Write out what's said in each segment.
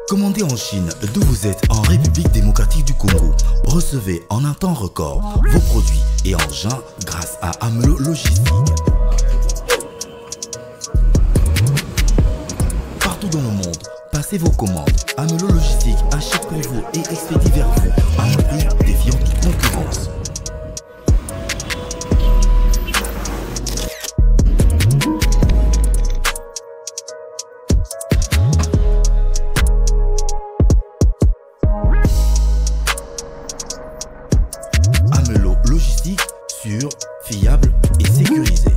Commandez en Chine, d'où vous êtes en République démocratique du Congo. Recevez en un temps record vos produits et engins grâce à Amelo Logistique. Partout dans le monde, passez vos commandes. Amelo Logistique achète pour vous et expédie vers vous à un prix défiant toute concurrence. Amelo Logistique, sûr, fiable et sécurisé.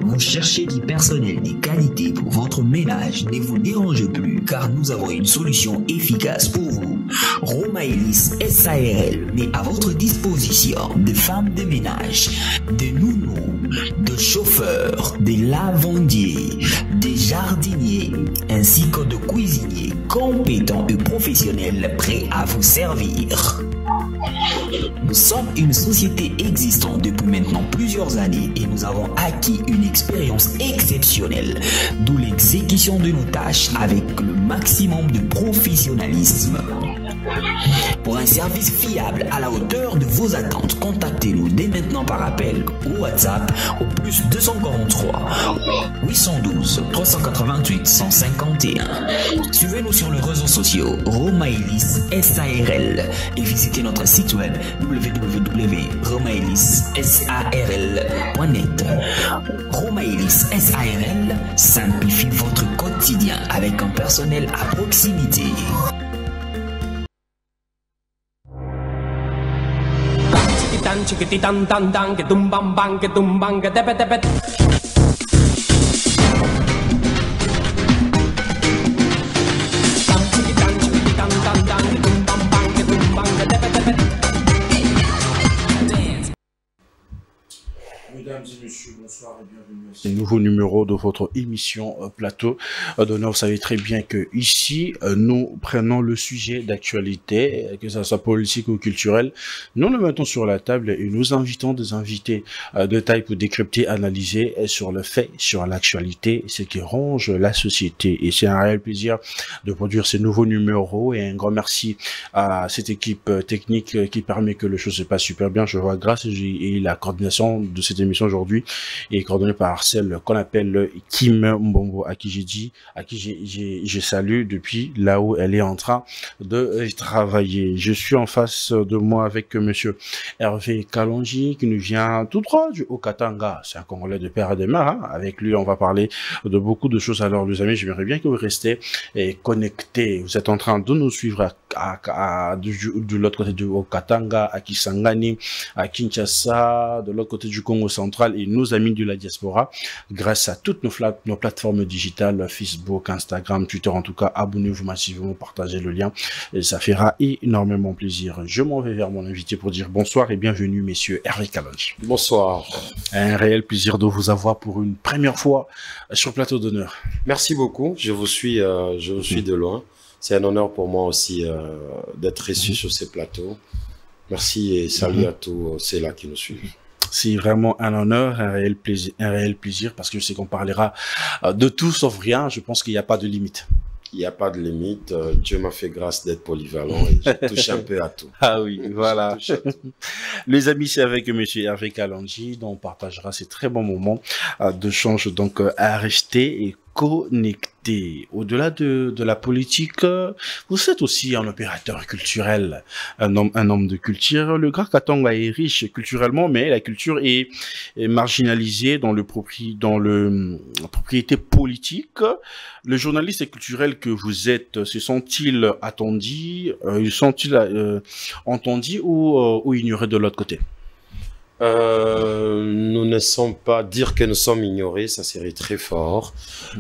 Vous cherchez du personnel de qualité pour votre ménage, ne vous dérangez plus car nous avons une solution efficace pour vous. Romaelis SARL met à votre disposition des femmes de ménage, des nounous, des chauffeurs, des lavandiers, des jardiniers, ainsi que de cuisiniers compétents et professionnels prêts à vous servir. Nous sommes une société existante depuis maintenant plusieurs années et nous avons acquis une expérience exceptionnelle, d'où l'exécution de nos tâches avec le maximum de professionnalisme. Pour un service fiable à la hauteur de vos attentes, contactez-nous dès maintenant par appel ou WhatsApp au plus 243 812 388 151. Suivez-nous sur les réseaux sociaux Romaelis SARL et visitez notre site web www.romaelissarl.net. Romaelis SARL simplifie votre quotidien avec un personnel à proximité. Chiquititan tan tan que tumban bang que tepe tepe. Mesdames et messieurs, bonsoir et bienvenue à ce nouveau numéro de votre émission Plateau d'honneur. Vous savez très bien que ici, nous prenons le sujet d'actualité, que ça soit politique ou culturel, nous le mettons sur la table et nous invitons des invités de taille pour décrypter, analyser sur le fait, sur l'actualité, ce qui ronge la société. Et c'est un réel plaisir de produire ces nouveaux numéros et un grand merci à cette équipe technique qui permet que le show se passe super bien. Je vois grâce et la coordination de cette émission aujourd'hui est coordonnée par celle qu'on appelle Kim Mbombo, à qui je salue depuis là où elle est en train de travailler. Je suis en face de moi avec monsieur Hervé Kalonji qui nous vient tout droit du Haut-Katanga. C'est un Congolais de père et de mère. Hein. Avec lui, on va parler de beaucoup de choses. Alors, les amis, j'aimerais bien que vous restez connectés. Vous êtes en train de nous suivre de l'autre côté du Haut-Katanga, à Kisangani, à Kinshasa, de l'autre côté du Congo central et nos amis de la diaspora, grâce à toutes nos plateformes digitales, Facebook, Instagram, Twitter. En tout cas, abonnez-vous massivement, partagez le lien et ça fera énormément plaisir. Je m'en vais vers mon invité pour dire bonsoir et bienvenue, messieurs Hervé Kalonji. Bonsoir. Un réel plaisir de vous avoir pour une première fois sur Plateau d'honneur. Merci beaucoup. Je vous suis de loin. C'est un honneur pour moi aussi d'être reçu sur ces plateaux. Merci et salut à tous ceux-là qui nous suivent. C'est vraiment un honneur, un réel plaisir parce que je sais qu'on parlera de tout sauf rien. Je pense qu'il n'y a pas de limite. Il n'y a pas de limite. Dieu m'a fait grâce d'être polyvalent et je touche un peu à tout. Ah oui, voilà. Les amis, c'est avec monsieur Hervé Kalonji dont on partagera ces très bons moments de change. Donc, à rester et connecté. Au-delà de la politique, vous êtes aussi un opérateur culturel, un homme de culture. Le Grand Katanga est riche culturellement, mais la culture est marginalisée dans la propriété politique. Le journaliste culturel que vous êtes, se sont-ils attendus, entendus ou ignorés de l'autre côté? Nous ne sommes pas, dire que nous sommes ignorés, ça serait très fort,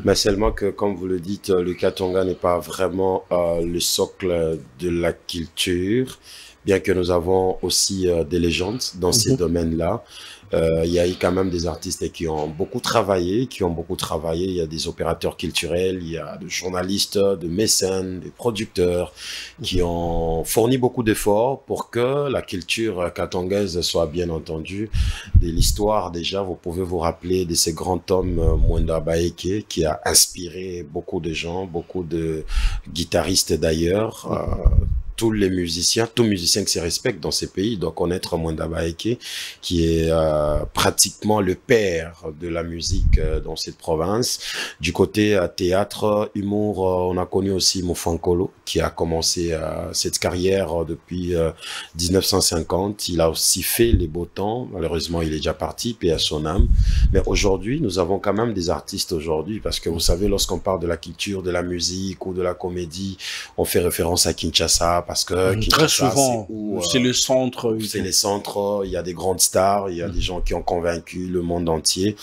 mais seulement que, comme vous le dites, le Katanga n'est pas vraiment le socle de la culture, bien que nous avons aussi des légendes dans ces domaines-là. Il y a eu quand même des artistes qui ont beaucoup travaillé, Il y a des opérateurs culturels, il y a des journalistes, des mécènes, des producteurs qui ont fourni beaucoup d'efforts pour que la culture katongaise soit bien entendue. De l'histoire, déjà, vous pouvez vous rappeler de ces grands hommes, Mwenda Baeke, qui a inspiré beaucoup de gens, beaucoup de guitaristes d'ailleurs. Tous les musiciens, tout musicien qui se respecte dans ces pays doit connaître Mwenda Baeke, qui est pratiquement le père de la musique dans cette province. Du côté théâtre, humour, on a connu aussi Mofankolo, qui a commencé cette carrière depuis 1950. Il a aussi fait les beaux temps. Malheureusement, il est déjà parti, paix à son âme. Mais aujourd'hui, nous avons quand même des artistes aujourd'hui, parce que vous savez, lorsqu'on parle de la culture, de la musique ou de la comédie, on fait référence à Kinshasa, parce que très souvent, c'est le centre. C'est les centres, il y a des grandes stars, il y a des gens qui ont convaincu le monde entier.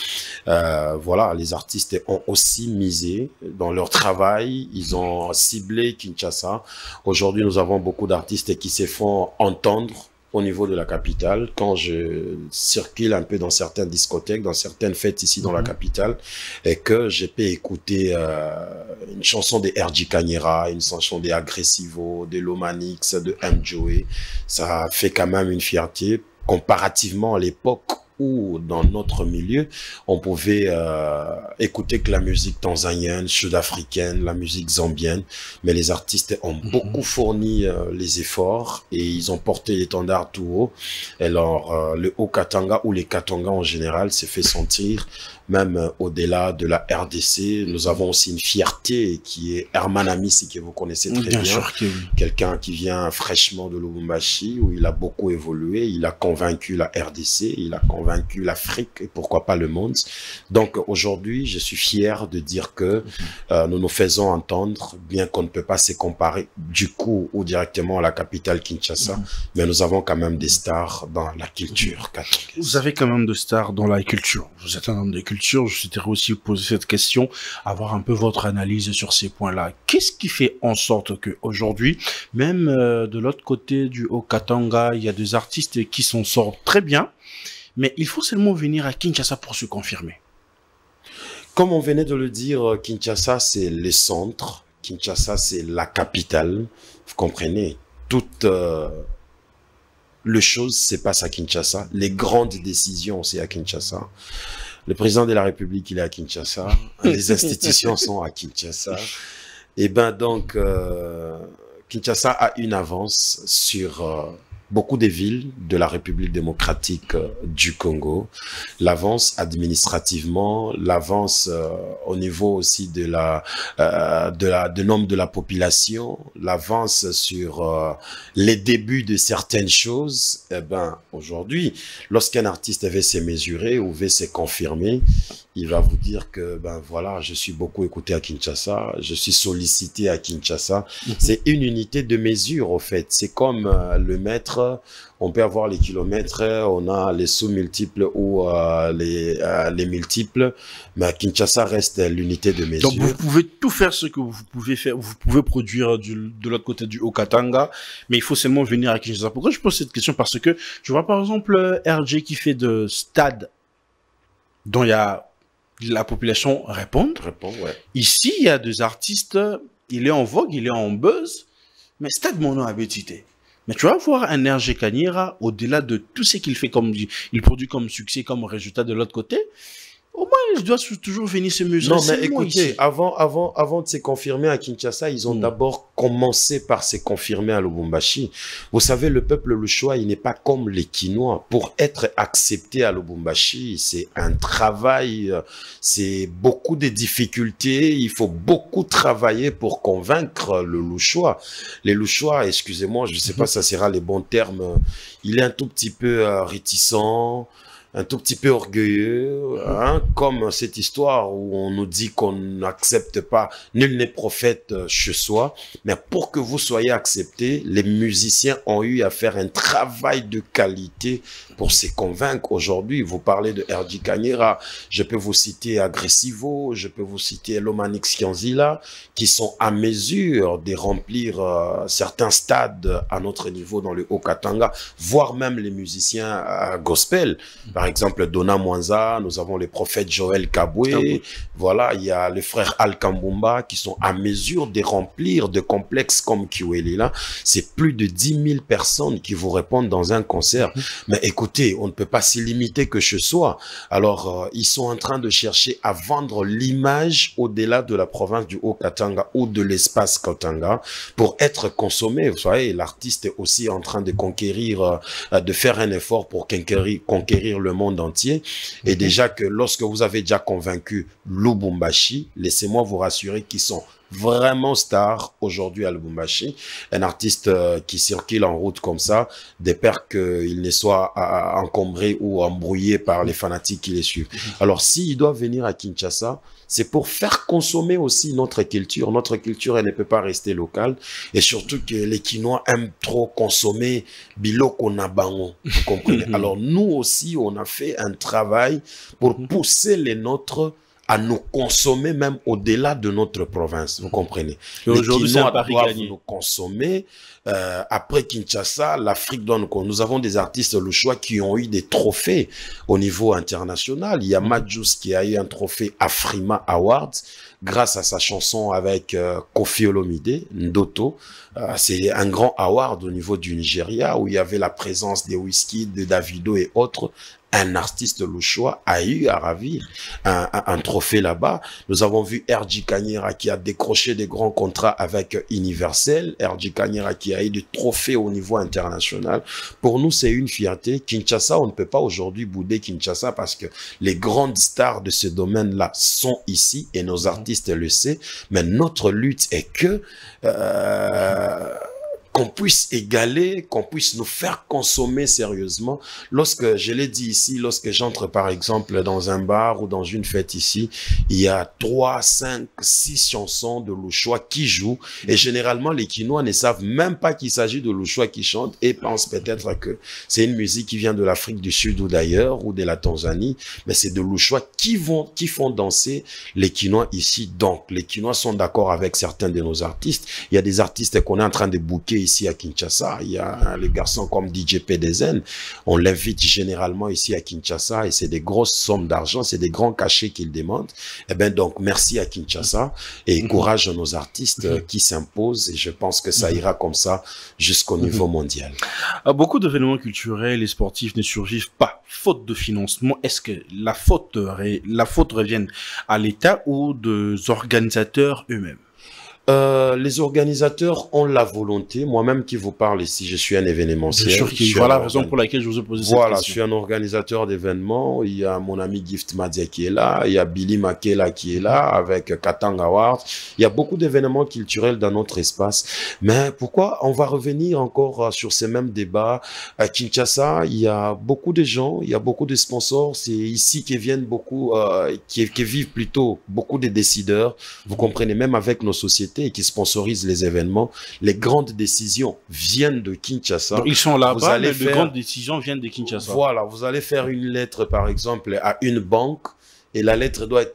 Voilà, les artistes ont aussi misé dans leur travail, ils ont ciblé Kinshasa. Aujourd'hui, nous avons beaucoup d'artistes qui se font entendre au niveau de la capitale. Quand je circule un peu dans certaines discothèques, dans certaines fêtes ici dans la capitale, et que je peux écouter une chanson de R.J. Kanyera, une chanson de Agressivo, de Lomanix, de M. Joey, ça fait quand même une fierté comparativement à l'époque où dans notre milieu, on pouvait écouter que la musique tanzanienne, sud-africaine, la musique zambienne, mais les artistes ont beaucoup fourni les efforts et ils ont porté l'étendard tout haut. Et alors, le Haut-Katanga ou les Katanga en général s'est fait sentir même au-delà de la RDC. Nous avons aussi une fierté qui est Herman Amissi, que vous connaissez très bien. Sûr que oui. Quelqu'un qui vient fraîchement de Lubumbashi, où il a beaucoup évolué, il a convaincu la RDC, il a convaincu l'Afrique et pourquoi pas le monde. Donc aujourd'hui, je suis fier de dire que nous nous faisons entendre, bien qu'on ne peut pas se comparer du coup ou directement à la capitale Kinshasa, mais nous avons quand même des stars dans la culture katongaise. Vous avez quand même des stars dans la culture. Vous êtes un homme de culture. Je souhaiterais aussi vous poser cette question, avoir un peu votre analyse sur ces points-là. Qu'est-ce qui fait en sorte que aujourd'hui, même de l'autre côté du Haut-Katanga, il y a des artistes qui s'en sortent très bien, mais il faut seulement venir à Kinshasa pour se confirmer? Comme on venait de le dire, Kinshasa, c'est le centre. Kinshasa, c'est la capitale. Vous comprenez? Toute les choses se passent à Kinshasa. Les grandes décisions, c'est à Kinshasa. Le président de la République, il est à Kinshasa. Les institutions sont à Kinshasa. Et ben donc, Kinshasa a une avance sur beaucoup des villes de la République démocratique du Congo. L'avance administrativement, l'avance au niveau aussi de de nombre de la population, l'avance sur les débuts de certaines choses. Eh ben, aujourd'hui, lorsqu'un artiste veut se mesurer ou veut se confirmer, il va vous dire que, ben voilà, je suis beaucoup écouté à Kinshasa, je suis sollicité à Kinshasa. C'est une unité de mesure, au fait. C'est comme le mètre, on peut avoir les kilomètres, on a les sous-multiples ou les multiples, mais à Kinshasa reste l'unité de mesure. Donc vous pouvez tout faire ce que vous pouvez faire, vous pouvez produire de l'autre côté du Haut-Katanga, mais il faut seulement venir à Kinshasa. Pourquoi je pose cette question? Parce que je vois par exemple RJ qui fait de stades dont il y a la population répond. Ouais. Ici, il y a des artistes, il est en vogue, il est en buzz, mais Stade Mono a bétité. Mais tu vas voir un RJ Kanyera, au-delà de tout ce qu'il fait comme il produit comme succès, comme résultat de l'autre côté, au moins, il doit toujours venir se mesurer. Non, mais écoutez, avant de se confirmer à Kinshasa, ils ont d'abord commencé par se confirmer à Lubumbashi. Vous savez, le peuple Luchois, il n'est pas comme les Kinois. Pour être accepté à Lubumbashi, c'est un travail, c'est beaucoup de difficultés. Il faut beaucoup travailler pour convaincre le Luchois. Les Luchois, excusez-moi, je ne sais pas si ça sera les bons termes, il est un tout petit peu réticent, un tout petit peu orgueilleux, hein, comme cette histoire où on nous dit qu'on n'accepte pas, nul n'est prophète chez soi, mais pour que vous soyez acceptés, les musiciens ont eu à faire un travail de qualité pour se convaincre. Aujourd'hui, vous parlez de R.J. Kanyera, je peux vous citer Agressivo, je peux vous citer Lomanix Kianzila, qui sont à mesure de remplir certains stades à notre niveau dans le Haut-Katanga, voire même les musiciens gospel. Par par exemple Dona Mwanza, nous avons les prophètes Joël Kabwe, voilà, il y a les frères Al Kambumba qui sont à mesure de remplir de complexes comme Kiweli là. C'est plus de 10 000 personnes qui vous répondent dans un concert. Mais écoutez, on ne peut pas s'y limiter que ce soit. Alors, ils sont en train de chercher à vendre l'image au-delà de la province du Haut-Katanga ou de l'espace Katanga pour être consommé. Vous voyez, l'artiste est aussi en train de conquérir, de faire un effort pour conquérir le monde entier. Et déjà que lorsque vous avez déjà convaincu Lubumbashi, laissez-moi vous rassurer qu'ils sont vraiment stars aujourd'hui à Lubumbashi, un artiste qui circule en route comme ça, de peur qu'il ne soit encombré ou embrouillé par les fanatiques qui les suivent. Alors s'il doit venir à Kinshasa, c'est pour faire consommer aussi notre culture. Notre culture, elle ne peut pas rester locale. Et surtout que les Kinois aiment trop consommer biloko na bango. Vous comprenez? Alors nous aussi, on a fait un travail pour pousser les nôtres à nous consommer même au-delà de notre province, vous comprenez. Aujourd'hui, c'est un pari doivent gagné. nous consommer. Après Kinshasa, l'Afrique donne quoi? Nous avons des artistes le choix qui ont eu des trophées au niveau international. Il y a Majus qui a eu un trophée Afrima Awards grâce à sa chanson avec Koffi Olomide, Ndoto. C'est un grand award au niveau du Nigeria où il y avait la présence des Wizkid, de Davido et autres. Un artiste Louchois a eu à ravir un trophée là-bas. Nous avons vu R.J. Kanyera qui a décroché des grands contrats avec Universel. R.J. Kanyera qui a eu des trophées au niveau international. Pour nous, c'est une fierté. Kinshasa, on ne peut pas aujourd'hui bouder Kinshasa parce que les grandes stars de ce domaine-là sont ici et nos artistes le savent. Mais notre lutte est que qu'on puisse égaler, qu'on puisse nous faire consommer sérieusement. Lorsque, je l'ai dit ici, lorsque j'entre par exemple dans un bar ou dans une fête ici, il y a 3, 5, 6 chansons de Louchois qui jouent et généralement les Kinois ne savent même pas qu'il s'agit de Louchois qui chantent et pensent peut-être que c'est une musique qui vient de l'Afrique du Sud ou d'ailleurs ou de la Tanzanie, mais c'est de Louchois qui font danser les Kinois ici. Donc les Kinois sont d'accord avec certains de nos artistes. Il y a des artistes qu'on est en train de booker ici à Kinshasa. Il y a les garçons comme DJ PDZN. On l'invite généralement ici à Kinshasa et c'est des grosses sommes d'argent, c'est des grands cachets qu'ils demandent. Eh bien donc, merci à Kinshasa et courage à nos artistes qui s'imposent et je pense que ça ira comme ça jusqu'au niveau mondial. Beaucoup d'événements culturels et sportifs ne survivent pas, faute de financement. Est-ce que la faute revient à l'État ou des organisateurs eux-mêmes? Les organisateurs ont la volonté. Moi-même qui vous parle ici, je suis un événementiel. Voilà la raison pour laquelle je vous ai posé cette question. Voilà, je suis un organisateur d'événements. Il y a mon ami Gift Madia qui est là. Il y a Billy Makela qui est là avec Katanga Award. Il y a beaucoup d'événements culturels dans notre espace. Mais pourquoi on va revenir encore sur ces mêmes débats? À Kinshasa, il y a beaucoup de gens, il y a beaucoup de sponsors. C'est ici que viennent beaucoup, qui vivent plutôt beaucoup de décideurs. Vous comprenez, même avec nos sociétés et qui sponsorisent les événements, les grandes décisions viennent de Kinshasa. Donc, ils sont là-bas, mais les grandes décisions viennent de Kinshasa. Voilà, vous allez faire une lettre, par exemple, à une banque, et la lettre doit être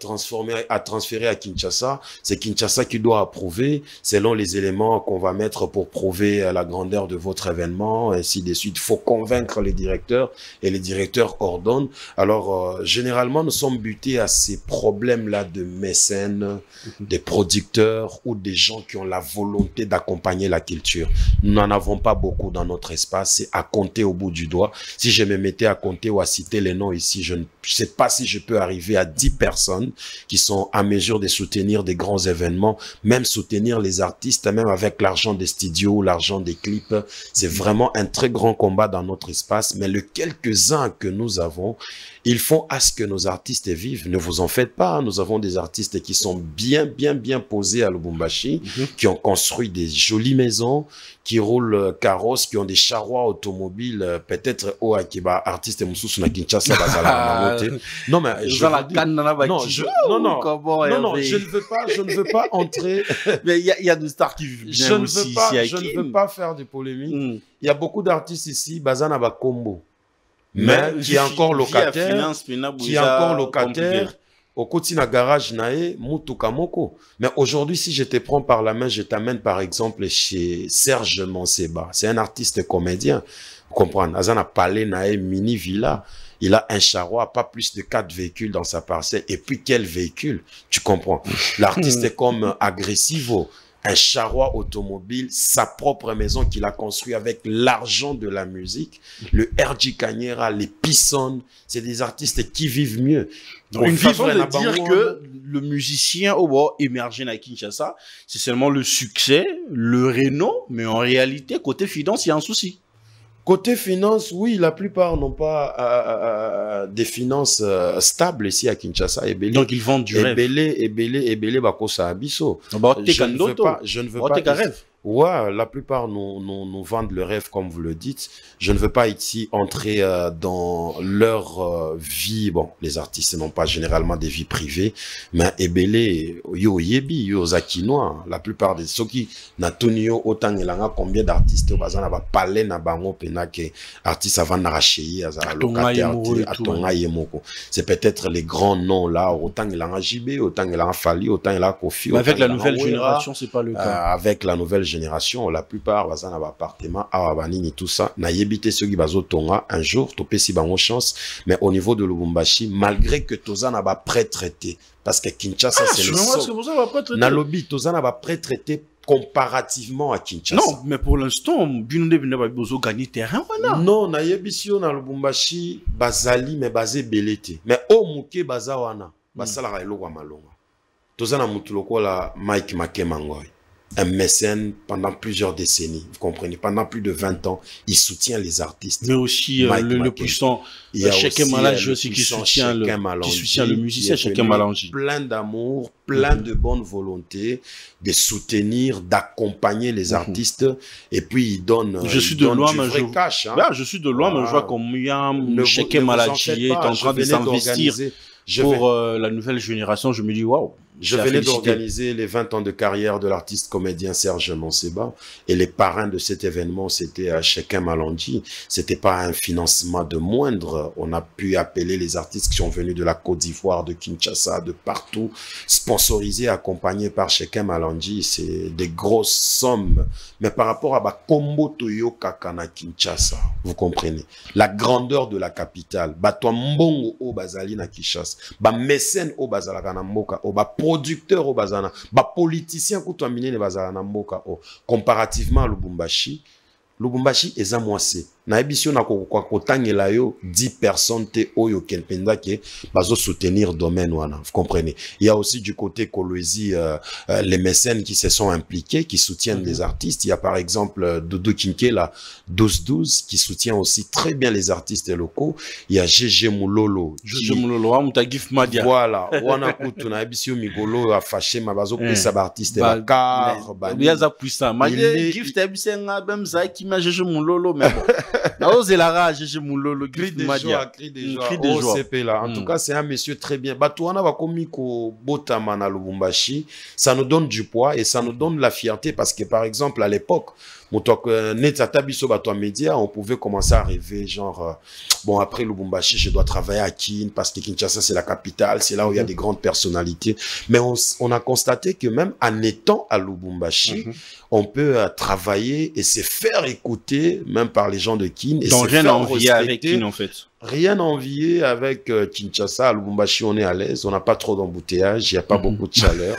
transférée à Kinshasa. C'est Kinshasa qui doit approuver selon les éléments qu'on va mettre pour prouver la grandeur de votre événement, ainsi de suite. Il faut convaincre les directeurs et les directeurs ordonnent. Alors, généralement, nous sommes butés à ces problèmes-là de mécènes, des producteurs ou des gens qui ont la volonté d'accompagner la culture. Nous n'en avons pas beaucoup dans notre espace. C'est à compter au bout du doigt. Si je me mettais à compter ou à citer les noms ici, je ne sais pas si je peux arriver à 10 personnes qui sont à mesure de soutenir des grands événements, même soutenir les artistes, même avec l'argent des studios, l'argent des clips. C'est vraiment un très grand combat dans notre espace, mais le quelques-uns que nous avons, ils font à ce que nos artistes vivent. Ne vous en faites pas, nous avons des artistes qui sont bien posés à Lubumbashi, qui ont construit des jolies maisons, qui roulent carrosses, qui ont des charrois automobiles, peut-être au Akiba, artiste Moussous na Kinshasa, non, mais je ne veux pas entrer. Mais il y a des stars qui vivent bien aussi ici. Je ne veux pas faire de polémique. Il y a beaucoup d'artistes ici, Bazana Bakombo, mais qui est encore locataire, au Kotina Garage Nae, Mutuka Moko. Mais aujourd'hui, si je te prends par la main, je t'amène par exemple chez Serge Manseba. C'est un artiste comédien. Vous comprenez? Azana Palais Nae Mini Villa. Il a un charroi, pas plus de 4 véhicules dans sa parcelle. Et puis, quel véhicule? Tu comprends? L'artiste est comme Agressivo. Un charroi automobile, sa propre maison qu'il a construit avec l'argent de la musique. Le RJ Cagnera, les Pisson, c'est des artistes qui vivent mieux. Donc, une façon de dire que le musicien au bord émergé à Kinshasa, c'est seulement le succès, le renom, mais en réalité, côté finance, il y a un souci. Côté finance, oui, la plupart n'ont pas des finances stables ici à Kinshasa. Donc ils vendent du rêve. Ebele, Bakosa Abisso. Je ne veux pas. Ouais, la plupart nous vendent le rêve, comme vous le dites. Je ne veux pas ici entrer dans leur vie. Bon, les artistes n'ont pas généralement des vies privées, mais Ebele, yo yebi, yo zakinois, la plupart des ceux qui n'a tunio autant il combien d'artistes au bazar n'a pas parlé n'a bango pena que artistes avant n'arracher à locataire à Tonga Yemoko. C'est peut-être les grands noms là, autant il a JB, autant il a Fali, autant il a Kofi. Mais avec la nouvelle génération, c'est pas le cas. Avec la nouvelle génération, la plupart bazan na appartement à Banini tout ça na yebité ceux qui bazo tonga un jour topé si bango chance, mais au niveau de Lubumbashi, malgré que toza na ba pré-traité parce que Kinshasa c'est le seul na lobby toza na ba pré-traité comparativement à Kinshasa. Non, mais pour l'instant, Binonde n'a besoin gagner terrain voilà. Non, na yebisio na Lubumbashi bazali mais basé belete. Mais au muke bazawana basala ka eloko malonga. Toza na mutu lokola Mike Makemangoy. Un mécène pendant plusieurs décennies, vous comprenez, pendant plus de 20 ans, il soutient les artistes. Mais aussi le puissant Cheikh Malangi aussi qui soutient le musicien Cheikh Malangi. Plein d'amour, plein de bonne volonté, de soutenir, d'accompagner les artistes. Et puis il donne je suis de loin, mais je suis de loin, mais je vois combien Cheikh Malangi est en train de s'investir pour la nouvelle génération. Je me dis waouh. Je venais d'organiser les 20 ans de carrière de l'artiste comédien Serge Monseba et les parrains de cet événement, c'était Cheikh Malangi. C'était pas un financement de moindre. On a pu appeler les artistes qui sont venus de la Côte d'Ivoire, de Kinshasa, de partout, sponsorisés, accompagnés par Cheikh Malangi. C'est des grosses sommes. Mais par rapport à Kombo Toyo Kakana Kinshasa, vous comprenez, la grandeur de la capitale, Batwa Mbongo au Bazali na Kinshasa, mécène au Bazalakana Mboka, producteur au Bazana, politicien qui mine les Bazana Mboka, comparativement à Lubumbashi, Lubumbashi est à moissé. Na émission na kotangela yo 10 personnes te oyo kenpenda ke bazo soutenir domaine wana, vous comprenez. Il y a aussi du côté Kolwezi les mécènes qui se sont impliqués, qui soutiennent les artistes. Il y a par exemple Doudou Kinkela 1212 qui soutient aussi très bien les artistes locaux. Il y a GG Moulolo. GG Moulolo, Moutagif Madia. Voilà, wana kutu na émission Migolo a fâché ma bazo pesa artiste bakar ba. Il y a za puissant. Madia gift ebisenga bemza ki ma GG Moulolo mais bon. En tout cas, c'est un monsieur très bien. Batouana va komiko botamana Lubumbashi. Ça nous donne du poids et ça nous donne la fierté parce que, par exemple, à l'époque, on pouvait commencer à rêver, genre, bon, après Lubumbashi, je dois travailler à Kin, parce que Kinshasa, c'est la capitale, c'est là où il y a des grandes personnalités. Mais on a constaté que même en étant à Lubumbashi, on peut travailler et se faire écouter, même par les gens de Kin. Et donc, rien à envier avec Kin, en fait. Rien à envier avec Kinshasa. À Lubumbashi, on est à l'aise, on n'a pas trop d'embouteillage, il n'y a pas beaucoup de chaleur.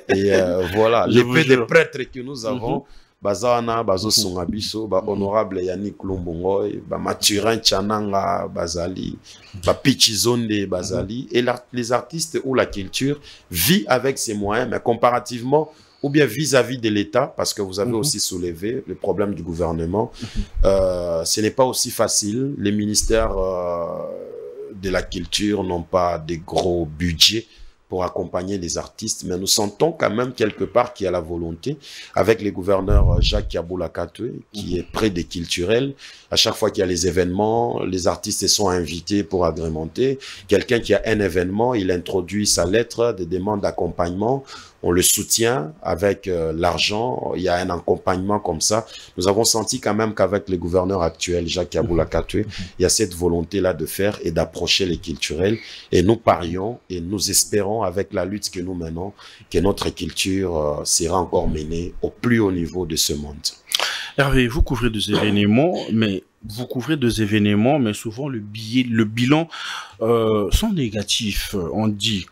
Et voilà, l'épée des prêtres que nous avons, Bazana, Bazo Songabiso, honorable Yannick Lumbongoy, Mathurin Chananga, Bazali, Pichizonde, Bazali, et les artistes ou la culture vit avec ses moyens, mais comparativement, ou bien vis-à-vis de l'État, parce que vous avez aussi soulevé le problème du gouvernement, ce n'est pas aussi facile. Les ministères de la culture n'ont pas de gros budgets pour accompagner les artistes, mais nous sentons quand même quelque part qu'il y a la volonté, avec les gouverneurs Jacques Yaboula Katwe, qui est près des culturels. À chaque fois qu'il y a les événements, les artistes sont invités pour agrémenter. Quelqu'un qui a un événement, il introduit sa lettre de demande d'accompagnement. On le soutient avec l'argent, il y a un accompagnement comme ça. Nous avons senti quand même qu'avec le gouverneur actuel, Jacques Yaboula Katwe, il y a cette volonté-là de faire et d'approcher les culturels. Et nous parions et nous espérons, avec la lutte que nous menons, que notre culture sera encore menée au plus haut niveau de ce monde. Hervé, vous couvrez des événements, mais vous couvrez des événements, mais souvent le bilan sont négatifs. On dit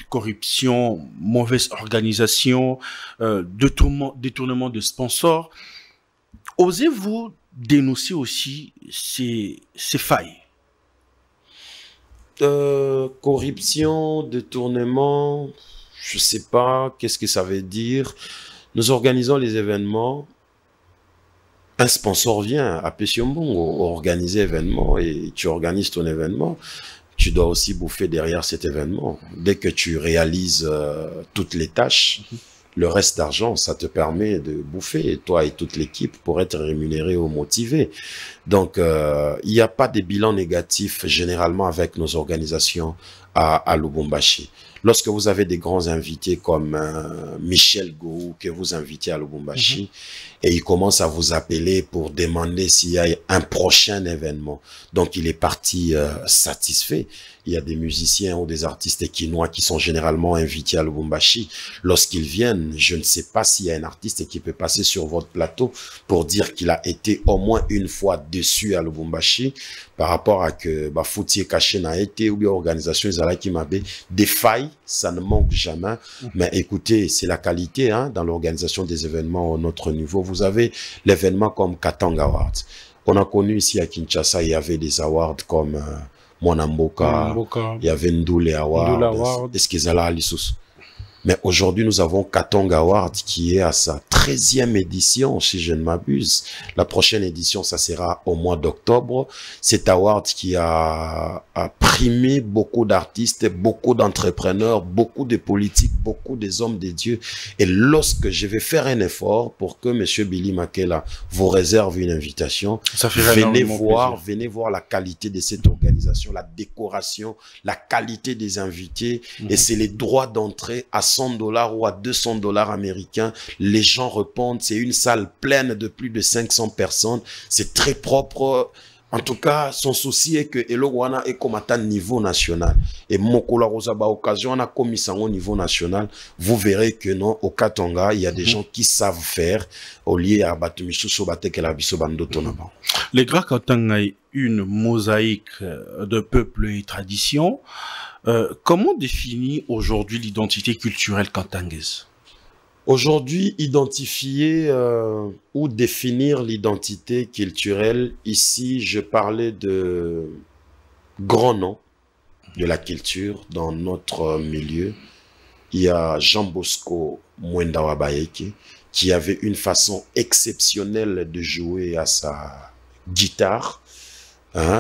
corruption, mauvaise organisation, détournement de sponsors. Osez-vous dénoncer aussi ces failles? Corruption, détournement, je sais pas qu'est-ce que ça veut dire. Nous organisons les événements. Un sponsor vient à Pessiombongo organiser événement et tu organises ton événement. Tu dois aussi bouffer derrière cet événement. Dès que tu réalises toutes les tâches, le reste d'argent, ça te permet de bouffer, toi et toute l'équipe, pour être rémunéré ou motivé. Donc, il n'y a pas de bilan négatif généralement avec nos organisations à Lubumbashi. Lorsque vous avez des grands invités comme Michel Gou, que vous invitez à Lubumbashi, et il commence à vous appeler pour demander s'il y a un prochain événement. Donc, il est parti satisfait. Il y a des musiciens ou des artistes quinois qui sont généralement invités à Lubumbashi. Lorsqu'ils viennent, je ne sais pas s'il y a un artiste qui peut passer sur votre plateau pour dire qu'il a été au moins une fois déçu à Lubumbashi par rapport à que Foutier Caché n'a été ou bien organisation Izalaki Mabe. Des failles, ça ne manque jamais. Mais écoutez, c'est la qualité dans l'organisation des événements à notre niveau. Vous avez l'événement comme Katanga Awards. On a connu ici à Kinshasa, il y avait des awards comme Mwanamboka, il y avait Ndoule Award, Eskezala Alissus. Mais aujourd'hui, nous avons Katanga Award qui est à sa 13e édition, si je ne m'abuse. La prochaine édition, ça sera au mois d'octobre. Cet award qui a primé beaucoup d'artistes, beaucoup d'entrepreneurs, beaucoup de politiques, beaucoup des hommes de Dieu. Et lorsque je vais faire un effort pour que M. Billy Makela vous réserve une invitation, venez voir la qualité de cette organisation, la décoration, la qualité des invités. Et c'est les droits d'entrée à $100 ou à $200 américains. Les gens répondent, c'est une salle pleine de plus de 500 personnes. C'est très propre. En tout cas, son souci est que Elowana est comme à niveau national. Et Mokola Rosaba occasion, on a commis ça au niveau national. Vous verrez que non, au Katanga, il y a des gens qui savent faire au lieu à Batumisu Sobate que la Bisobando Tonaba. Les Gras Katanga est une mosaïque de peuples et traditions. Comment définir aujourd'hui l'identité culturelle katangaise? Aujourd'hui, identifier ou définir l'identité culturelle, ici, je parlais de grands noms de la culture dans notre milieu. Il y a Jean Bosco Mwendawa Bayeke, qui avait une façon exceptionnelle de jouer à sa guitare.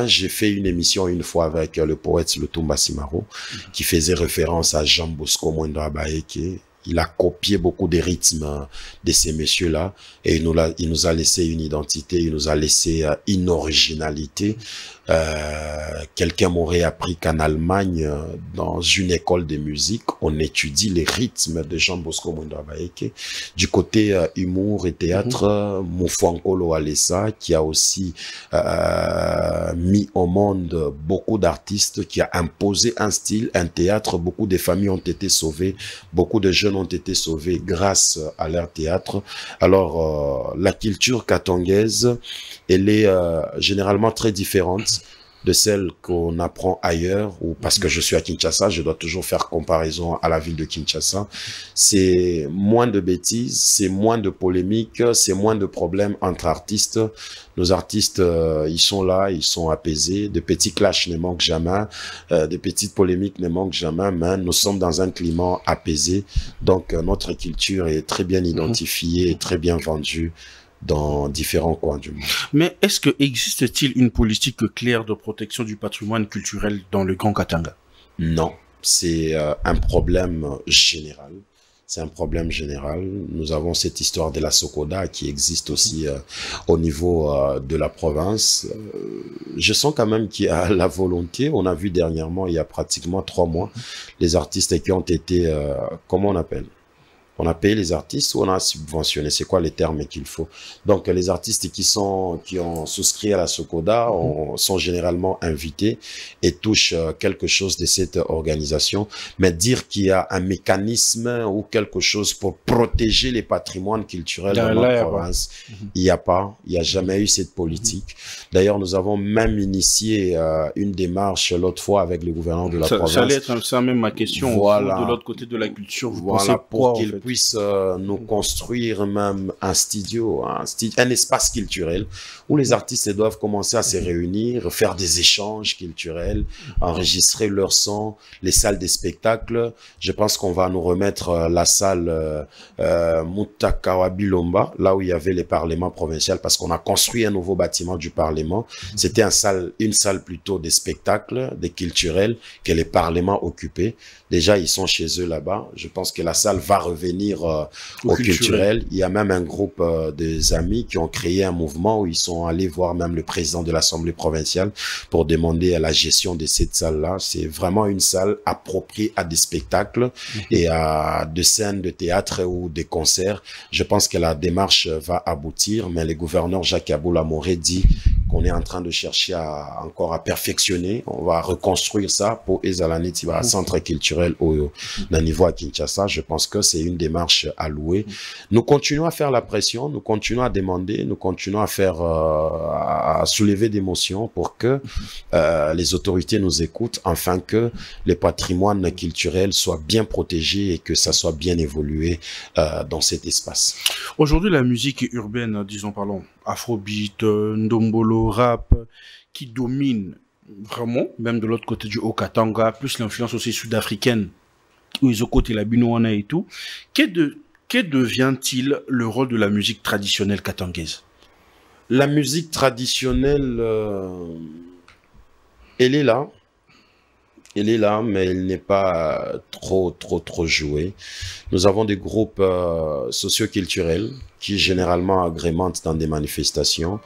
J'ai fait une émission une fois avec le poète Lutumba Simaro qui faisait référence à Jean Bosco Mwendawa Bayeke. Il a copié beaucoup des rythmes de ces messieurs-là et il nous a laissé une identité, il nous a laissé une originalité. Quelqu'un m'aurait appris qu'en Allemagne, dans une école de musique, on étudie les rythmes de Jean Bosco Mwendawa Bayeke. Du côté humour et théâtre, Moufankolo Alessa, qui a aussi mis au monde beaucoup d'artistes, qui a imposé un style, un théâtre. Beaucoup de familles ont été sauvées, beaucoup de jeunes ont été sauvés grâce à leur théâtre. Alors, la culture katangaise, elle est généralement très différente de celle qu'on apprend ailleurs, ou parce que je suis à Kinshasa, je dois toujours faire comparaison à la ville de Kinshasa. C'est moins de bêtises, c'est moins de polémiques, c'est moins de problèmes entre artistes. Nos artistes, ils sont là, ils sont apaisés. De petits clashs ne manquent jamais, de petites polémiques ne manquent jamais, mais nous sommes dans un climat apaisé. Donc, notre culture est très bien identifiée, très bien vendue dans différents coins du monde. Mais est-ce que existe-t-il une politique claire de protection du patrimoine culturel dans le Grand Katanga? Non, c'est un problème général. C'est un problème général. Nous avons cette histoire de la Sokoda qui existe aussi au niveau de la province. Je sens quand même qu'il y a la volonté. On a vu dernièrement, il y a pratiquement 3 mois, les artistes qui ont été, comment on appelle? On a payé les artistes ou on a subventionné? C'est quoi les termes qu'il faut? Donc, les artistes qui ont souscrit à la SOCODA sont généralement invités et touchent quelque chose de cette organisation. Mais dire qu'il y a un mécanisme ou quelque chose pour protéger les patrimoines culturels de notre province, il n'y a pas. Il n'y a jamais eu cette politique. D'ailleurs, nous avons même initié une démarche l'autre fois avec le gouverneur de la province. Ça allait être ça même ma question. Voilà. De l'autre côté de la culture, vous voilà, pensez pour qu'ils puissent nous construire même un studio, un espace culturel où les artistes doivent commencer à se réunir, faire des échanges culturels, enregistrer leur son, les salles des spectacles. Je pense qu'on va nous remettre la salle Mutakawa Bilomba, là où il y avait les parlements provinciaux, parce qu'on a construit un nouveau bâtiment du Parlement. C'était une salle plutôt des spectacles, des culturels, que les parlements occupaient. Déjà, ils sont chez eux là-bas. Je pense que la salle va revenir au culturel. Il y a même un groupe des amis qui ont créé un mouvement où ils sont allés voir même le président de l'Assemblée provinciale pour demander à la gestion de cette salle-là. C'est vraiment une salle appropriée à des spectacles et à des scènes de théâtre ou des concerts. Je pense que la démarche va aboutir, mais le gouverneur Jacques Aboula Moré dit qu'on est en train de chercher encore à perfectionner. On va reconstruire ça pour Ezalani Tiba, centre culturel au niveau à Kinshasa. Je pense que c'est une démarche à louer. Nous continuons à faire la pression, nous continuons à demander, nous continuons à faire, à soulever des motions pour que les autorités nous écoutent, afin que les patrimoines culturels soient bien protégés et que ça soit bien évolué dans cet espace. Aujourd'hui, la musique urbaine, disons, parlons, afrobeat, ndombolo, rap, qui domine vraiment, même de l'autre côté du Haut-Katanga, plus l'influence aussi sud-africaine, où ils ont côté la Binoana et tout. Que devient-il le rôle de la musique traditionnelle katangaise? La musique traditionnelle, elle est là. Elle est là, mais elle n'est pas trop jouée. Nous avons des groupes socio-culturels qui généralement agrémentent dans des manifestations.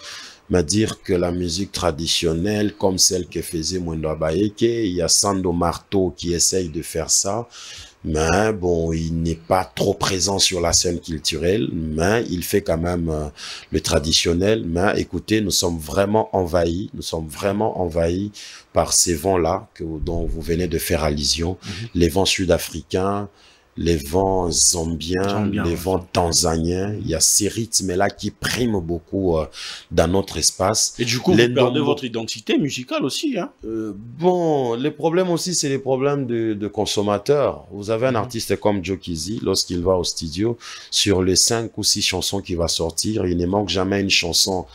Mais dire que la musique traditionnelle, comme celle que faisait Mwendo Abayeke, il y a Sando Marteau qui essaye de faire ça, mais bon, il n'est pas trop présent sur la scène culturelle, mais il fait quand même le traditionnel. Mais écoutez, nous sommes vraiment envahis par ces vents-là dont vous venez de faire allusion, les vents sud-africains, les vents zambiens, les vents tanzaniens. Il y a ces rythmes-là qui priment beaucoup dans notre espace. Et du coup, vous perdez votre identité musicale aussi, hein? Bon, les problèmes aussi, c'est les problèmes de consommateurs. Vous avez un artiste comme Joe Kizzy, lorsqu'il va au studio, sur les 5 ou 6 chansons qu'il va sortir, il ne manque jamais une chanson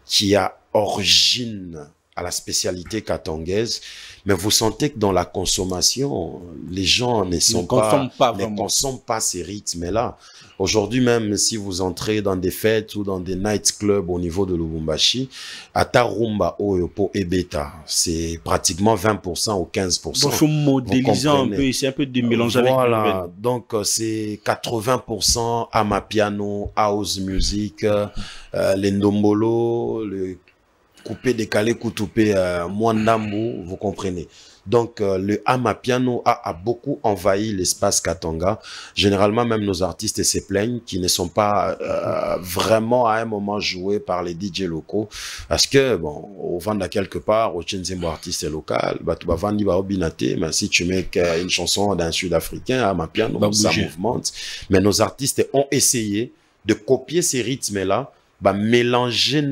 qui a origine à la spécialité katangaise, mais vous sentez que dans la consommation, les gens ne consomment pas ces rythmes-là. Aujourd'hui même, si vous entrez dans des fêtes ou dans des nightclubs au niveau de Lubumbashi, à Tarumba, Oyopo et Beta, c'est pratiquement 20% ou 15%. Donc, il faut modéliser un peu, c'est un peu démélangé avec voilà, donc c'est 80% Amapiano, house music, les ndombolo, le coupé, décalé, coutoupé, Mwandambu, vous comprenez. Donc, le Amapiano a beaucoup envahi l'espace Katanga. Généralement, même nos artistes se plaignent qui ne sont pas vraiment à un moment joués par les DJ locaux. Parce que, bon, au vendre quelque part, au Tchenzembo artiste local, bah, tu vas vendre, bah, au Binaté, mais si tu mets une chanson d'un Sud-Africain, Amapiano, bah, ça mouvemente. Mais nos artistes ont essayé de copier ces rythmes-là, bah, mélanger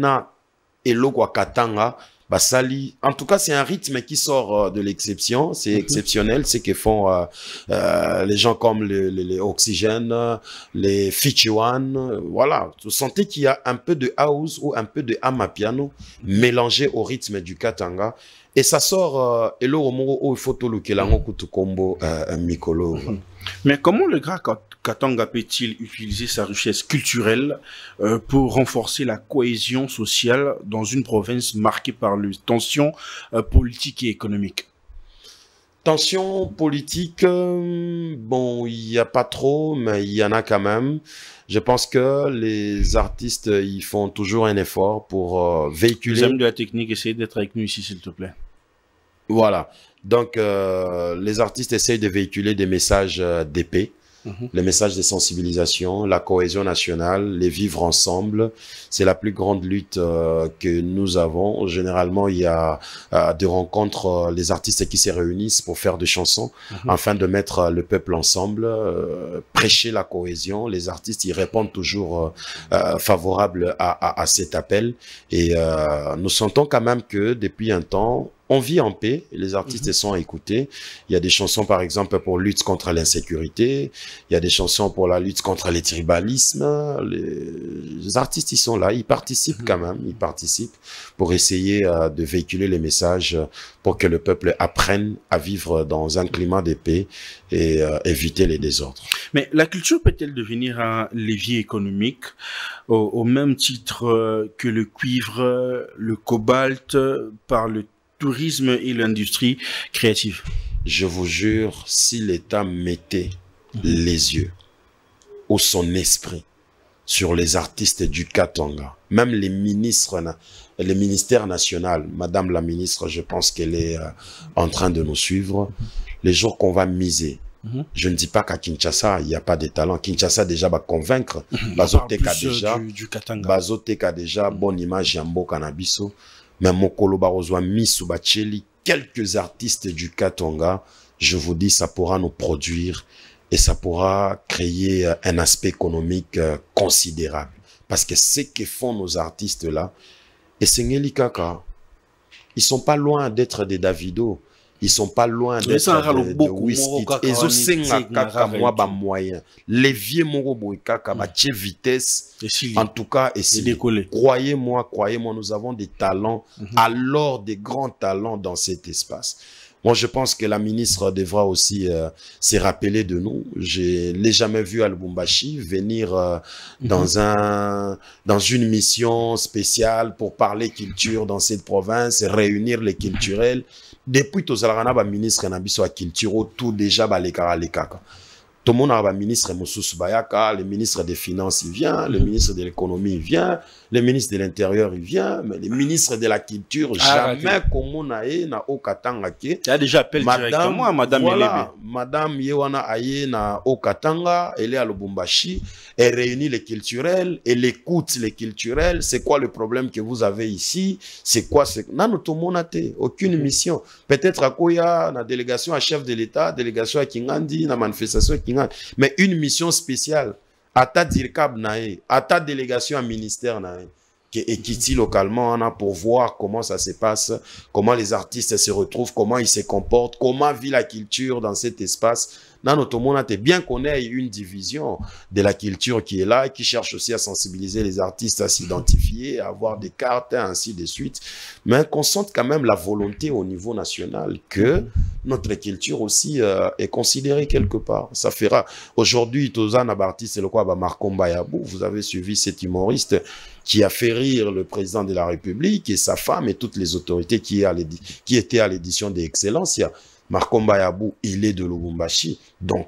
et logo Katanga, bah sali. En tout cas, c'est un rythme qui sort de l'exception. C'est exceptionnel, c'est que font les gens comme les Oxygène, les Fichiwan. Voilà, vous sentez qu'il y a un peu de house ou un peu de amapiano mélangé au rythme du Katanga. Et ça sort Mikolo. Mais comment le Grand Katanga peut-il utiliser sa richesse culturelle pour renforcer la cohésion sociale dans une province marquée par les tensions politiques et économiques? Tensions politiques, bon, il n'y a pas trop, mais il y en a quand même. Je pense que les artistes, ils font toujours un effort pour véhiculer... Les amis de la technique, essayez d'être avec nous ici, s'il te plaît. Voilà. Donc, les artistes essayent de véhiculer des messages d'épée. les messages de sensibilisation, la cohésion nationale, les vivre ensemble. C'est la plus grande lutte que nous avons. Généralement, il y a des rencontres, les artistes qui se réunissent pour faire des chansons afin de mettre le peuple ensemble, prêcher la cohésion. Les artistes y répondent toujours favorables à cet appel. Et nous sentons quand même que depuis un temps, on vit en paix, les artistes sont écoutés. Il y a des chansons, par exemple, pour lutte contre l'insécurité. Il y a des chansons pour la lutte contre les tribalismes. Les artistes, ils sont là, ils participent quand même. Ils participent pour essayer de véhiculer les messages pour que le peuple apprenne à vivre dans un climat de paix et éviter les désordres. Mais la culture peut-elle devenir un levier économique au même titre que le cuivre, le cobalt, par le tourisme et l'industrie créative? Je vous jure, si l'État mettait les yeux ou son esprit sur les artistes du Katanga, même les ministres, les ministères nationaux, Madame la ministre, je pense qu'elle est en train de nous suivre, les jours qu'on va miser. Je ne dis pas qu'à Kinshasa, il n'y a pas de talent. Kinshasa déjà va convaincre. Bazoteka déjà, Bazoteka déjà, bonne image, Yambo Kanabiso. Mais Mokolo Barozwa Misu Bacheli, quelques artistes du Katanga, je vous dis, ça pourra nous produire et ça pourra créer un aspect économique considérable. Parce que ce que font nos artistes là, et c'est Ngeli Kaka, ils sont pas loin d'être des Davido, ils sont pas loin d'être de whisky. Et zo senga kaka moi ba moyen. Les vieux moro kaka ba tche vitesse. En tout cas, et croyez-moi, nous avons des talents, alors des grands talents dans cet espace. Moi, je pense que la ministre devra aussi se rappeler de nous. Je l'ai jamais vu à Lubumbashi venir dans une mission spéciale pour parler culture dans cette province, réunir les culturels. Depuis tout ça, la ministre n'a pas culture tout déjà balekaka. Tout le monde a un ministre Moussous Bayaka, le ministre des Finances il vient, le ministre de l'économie il vient, le ministre de l'Intérieur il vient, mais le ministre de la Culture, jamais comme on a na Okatanga qui. Il y a déjà appelé directement à Madame voilà, Madame Yewana Aye na Okatanga, elle est à Lubumbashi, elle réunit les culturels, elle écoute les culturels, c'est quoi le problème que vous avez ici, c'est quoi, non, tout le monde a aucune mission. Peut-être à Koya, na délégation à chef de l'État, délégation à Kingandi, na manifestation à Kingandi. Mais une mission spéciale à ta dirkab nae, à ta délégation à ministère nae, qui est quitté localement pour voir comment ça se passe, comment les artistes se retrouvent, comment ils se comportent, comment vit la culture dans cet espace. Non, tout le monde a bien qu'on ait une division de la culture qui est là et qui cherche aussi à sensibiliser les artistes à s'identifier, à avoir des cartes, ainsi de suite. Mais qu'on sente quand même la volonté au niveau national que notre culture aussi est considérée quelque part. Ça fera. Aujourd'hui, Tozan Abarti, c'est le quoi, Marco Mbayabou. Vous avez suivi cet humoriste qui a fait rire le président de la République et sa femme et toutes les autorités qui étaient à l'édition des Excellencias. Marco Mbayabou, il est de Lubumbashi. Donc,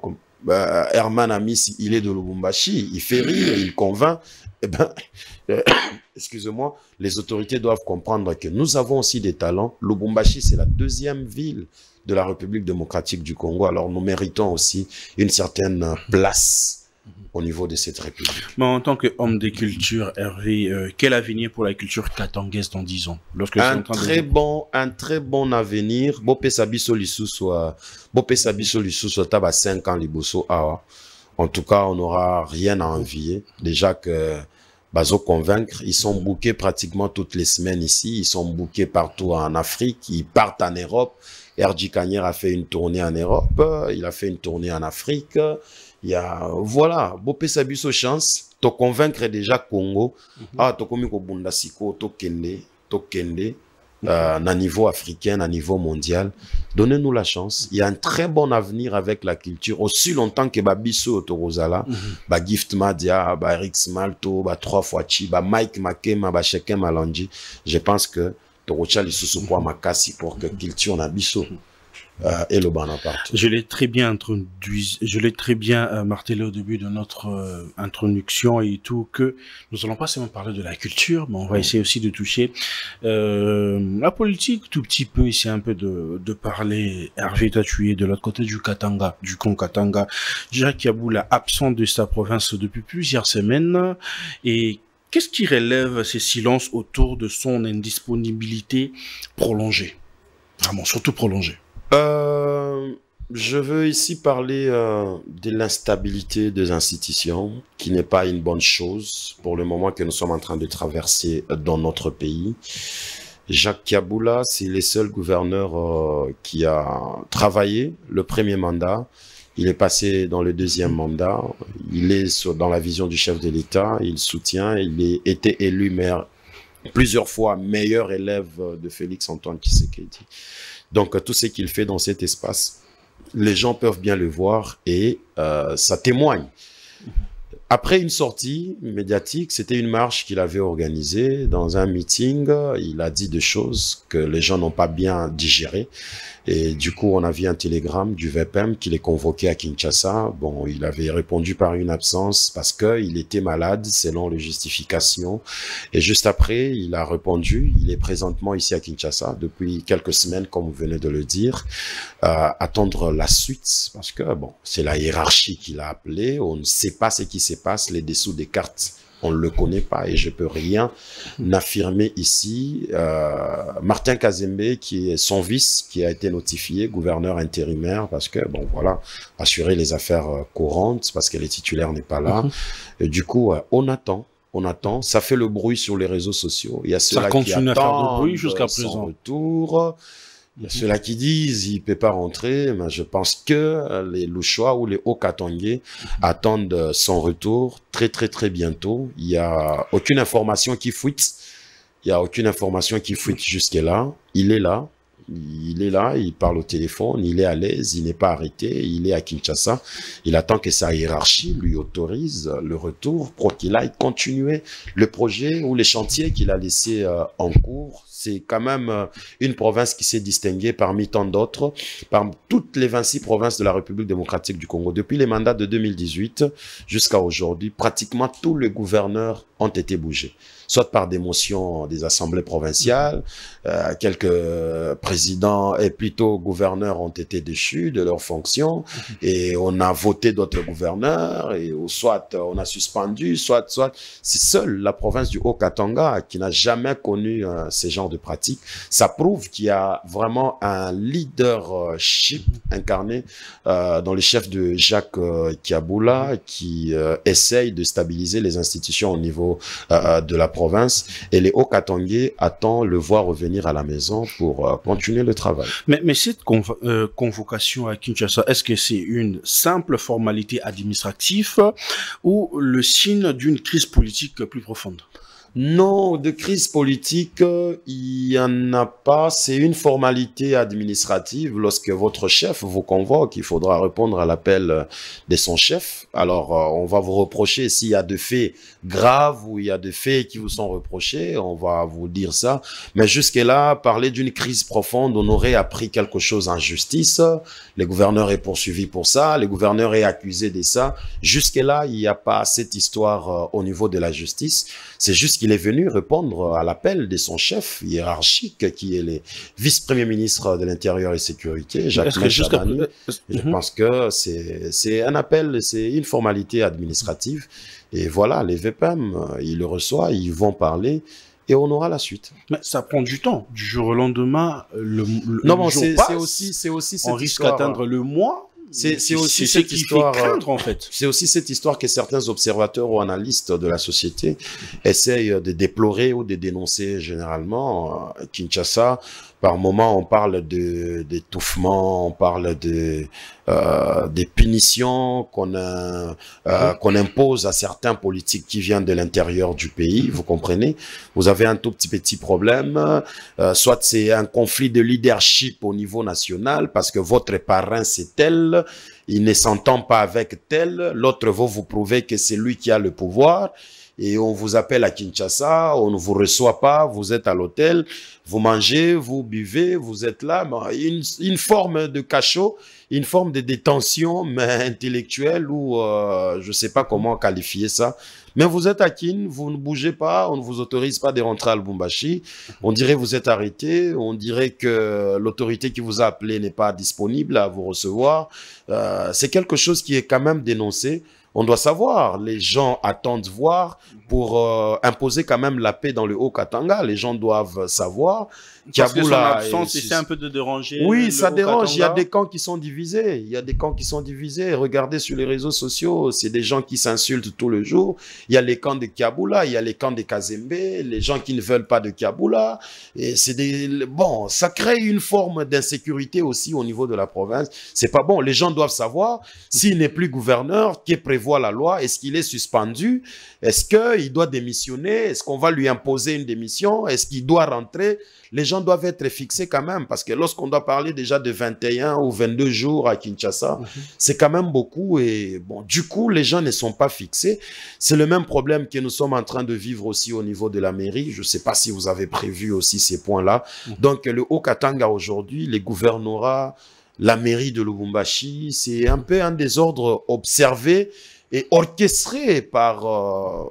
Herman Amis, il est de Lubumbashi. Il fait rire, il convainc. Eh ben, excusez-moi, les autorités doivent comprendre que nous avons aussi des talents. Lubumbashi, c'est la deuxième ville de la République démocratique du Congo. Alors, nous méritons aussi une certaine place au niveau de cette république. Mais en tant qu'homme des cultures, Hervé, quel avenir pour la culture katangaise dans 10 ans? Un très bon avenir. Bopé Sabiso Lissousso taba 5 ans liboso awa. En tout cas, on n'aura rien à envier. Déjà que Bazo convaincre, ils sont bookés pratiquement toutes les semaines ici. Ils sont bookés partout en Afrique. Ils partent en Europe. R.J. Kanier a fait une tournée en Europe. Il a fait une tournée en Afrique. Il y a, voilà, Bopé Sabiso chance, te convaincre déjà Congo, to komiko bundasiko, to kende, na niveau africain, na niveau mondial. Donnez-nous la chance. Il y a un très bon avenir avec la culture. Aussi longtemps que Babiso Torozala, ba Gift Madia, ba Eric Smalto, ba 3 fois Chi, ba Mike Makema, ba Shekem Malonji, je pense que Torocha Lissousou pour Makasi pour que culture na biso. et le Bonaparte. Je l'ai très bien introduit, je l'ai très bien martelé au début de notre introduction et tout, que nous allons pas seulement parler de la culture, mais on va essayer aussi de toucher la politique tout petit peu, essayer un peu de parler. Hervé, toi tu es de l'autre côté du Katanga, du Congo Katanga. Jacques Yaboula, absent de sa province depuis plusieurs semaines, et qu'est-ce qui relève ces silences autour de son indisponibilité prolongée? Vraiment, surtout prolongée. Je veux ici parler de l'instabilité des institutions, qui n'est pas une bonne chose pour le moment que nous sommes en train de traverser dans notre pays. Jacques Yaboula, c'est le seul gouverneur qui a travaillé le premier mandat. Il est passé dans le deuxième mandat. Il est dans la vision du chef de l'État. Il soutient. Il a été élu maire plusieurs fois meilleur élève de Félix Antoine Tshisekedi. Donc, tout ce qu'il fait dans cet espace, les gens peuvent bien le voir et ça témoigne. Après une sortie médiatique, c'était une marche qu'il avait organisée dans un meeting. Il a dit des choses que les gens n'ont pas bien digérées. Et du coup, on a vu un télégramme du VPM qui l'est convoqué à Kinshasa. Bon, il avait répondu par une absence parce qu'il était malade, selon les justifications. Et juste après, il a répondu. Il est présentement ici à Kinshasa depuis quelques semaines, comme vous venez de le dire. Attendre la suite parce que, bon, c'est la hiérarchie qui l'a appelé. On ne sait pas ce qui se passe, les dessous des cartes. On ne le connaît pas et je peux rien affirmer ici. Martin Kazembe, qui est son vice, qui a été notifié gouverneur intérimaire parce que, bon, voilà, assurer les affaires courantes parce que le titulaire n'est pas là. Et du coup, on attend. On attend. Ça fait le bruit sur les réseaux sociaux. Il y a ceux-là qui attendent à faire du bruit jusqu'à présent. Retour. Il y a ceux-là qui disent il ne peut pas rentrer, mais je pense que les Louchois ou les Haut-Katangais attendent son retour très bientôt. Il n'y a aucune information qui fuite. Il n'y a aucune information qui fuite jusque-là. Il est là. Il est là, il parle au téléphone, il est à l'aise, il n'est pas arrêté, il est à Kinshasa. Il attend que sa hiérarchie lui autorise le retour pour qu'il aille continuer le projet ou les chantiers qu'il a laissés en cours. C'est quand même une province qui s'est distinguée parmi tant d'autres, parmi toutes les 26 provinces de la République démocratique du Congo. Depuis les mandats de 2018 jusqu'à aujourd'hui, pratiquement tous les gouverneurs ont été bougés, soit par des motions des assemblées provinciales, quelques présidents et plutôt gouverneurs ont été déchus de leurs fonctions et on a voté d'autres gouverneurs et soit on a suspendu, soit c'est seule la province du Haut-Katanga qui n'a jamais connu ces genres de pratiques. Ça prouve qu'il y a vraiment un leadership incarné dans le chef de Jacques Yaboula qui essaye de stabiliser les institutions au niveau de la province et les Hauts-Katangais attendent le voir revenir à la maison pour continuer le travail. Mais cette convocation à Kinshasa, est-ce que c'est une simple formalité administrative ou le signe d'une crise politique plus profonde? Non, de crise politique, il n'y en a pas. C'est une formalité administrative. Lorsque votre chef vous convoque, il faudra répondre à l'appel de son chef. Alors, on va vous reprocher s'il y a des faits graves ou il y a des faits qui vous sont reprochés. On va vous dire ça. Mais jusque-là, parler d'une crise profonde, on aurait appris quelque chose en justice. Le gouverneur est poursuivi pour ça. Le gouverneur est accusé de ça. Jusque-là, il n'y a pas cette histoire au niveau de la justice. C'est juste qu'il est venu répondre à l'appel de son chef hiérarchique, qui est le vice-premier ministre de l'Intérieur et Sécurité, Jacques Chabani. Je pense que c'est un appel, c'est une formalité administrative. Et voilà, les VPM, ils le reçoivent, ils vont parler. Et on aura la suite. Mais ça prend du temps. Du jour au lendemain, non, bon, c'est aussi cette on risque d'atteindre le mois. C'est aussi cette histoire, craindre, en fait. C'est aussi cette histoire que certains observateurs ou analystes de la société essayent de déplorer ou de dénoncer généralement. Kinshasa, par moment, on parle d'étouffement, on parle des punitions qu'on impose à certains politiques qui viennent de l'intérieur du pays, vous comprenez? Vous avez un tout petit problème, soit c'est un conflit de leadership au niveau national, parce que votre parrain c'est tel, il ne s'entend pas avec tel, l'autre va vous prouver que c'est lui qui a le pouvoir. et on vous appelle à Kinshasa, on ne vous reçoit pas, vous êtes à l'hôtel, vous mangez, vous buvez, vous êtes là, une forme de cachot, une forme de détention mais intellectuelle ou je ne sais pas comment qualifier ça. Mais vous êtes à Kin, vous ne bougez pas, on ne vous autorise pas de rentrer à Lubumbashi. On dirait que vous êtes arrêté, on dirait que l'autorité qui vous a appelé n'est pas disponible à vous recevoir. C'est quelque chose qui est quand même dénoncé. On doit savoir, les gens attendent voir pour imposer quand même la paix dans le Haut-Katanga. Les gens doivent savoir. Parce que son absence essaie un peu de déranger. Oui, ça dérange. Il y a des camps qui sont divisés. Il y a des camps qui sont divisés. Regardez sur les réseaux sociaux, c'est des gens qui s'insultent tout le jour. Il y a les camps de Kiaboula, il y a les camps de Kazembe, les gens qui ne veulent pas de Kiaboula. Et c'est des... Bon, ça crée une forme d'insécurité aussi au niveau de la province. C'est pas bon. Les gens doivent savoir s'il n'est plus gouverneur, qui prévoit la loi, est-ce qu'il est suspendu? Est-ce qu'il doit démissionner? Est-ce qu'on va lui imposer une démission? Est-ce qu'il doit rentrer? Les gens doivent être fixés quand même, parce que lorsqu'on doit parler déjà de 21 ou 22 jours à Kinshasa, c'est quand même beaucoup. Et bon, du coup, les gens ne sont pas fixés. C'est le même problème que nous sommes en train de vivre aussi au niveau de la mairie. Je ne sais pas si vous avez prévu aussi ces points-là. Donc, le Haut-Katanga aujourd'hui, les gouvernorats, la mairie de Lubumbashi, c'est un peu un désordre observé et orchestré par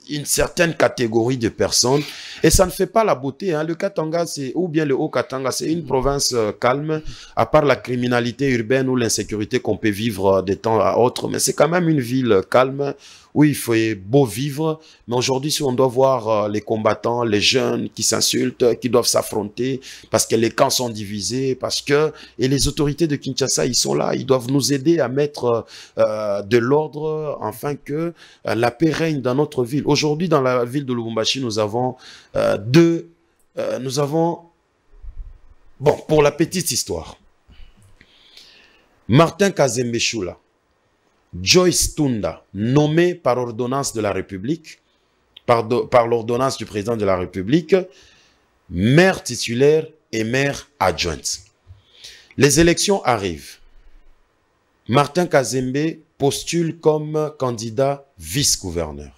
une certaine catégorie de personnes, et ça ne fait pas la beauté. Hein. Le Katanga, ou bien le Haut-Katanga, c'est une province calme, à part la criminalité urbaine ou l'insécurité qu'on peut vivre de temps à autre, mais c'est quand même une ville calme, où il faut beau vivre. Mais aujourd'hui, si on doit voir les combattants, les jeunes qui s'insultent, qui doivent s'affronter, parce que les camps sont divisés, et les autorités de Kinshasa, ils sont là, ils doivent nous aider à mettre de l'ordre, afin que la paix règne dans notre ville. Aujourd'hui, dans la ville de Lubumbashi, nous avons bon, pour la petite histoire, Martin Kazembe Choula, Joyce Tunda, nommé par ordonnance de la République, par l'ordonnance du président de la République, maire titulaire et maire adjointe. Les élections arrivent. Martin Kazembe postule comme candidat vice-gouverneur.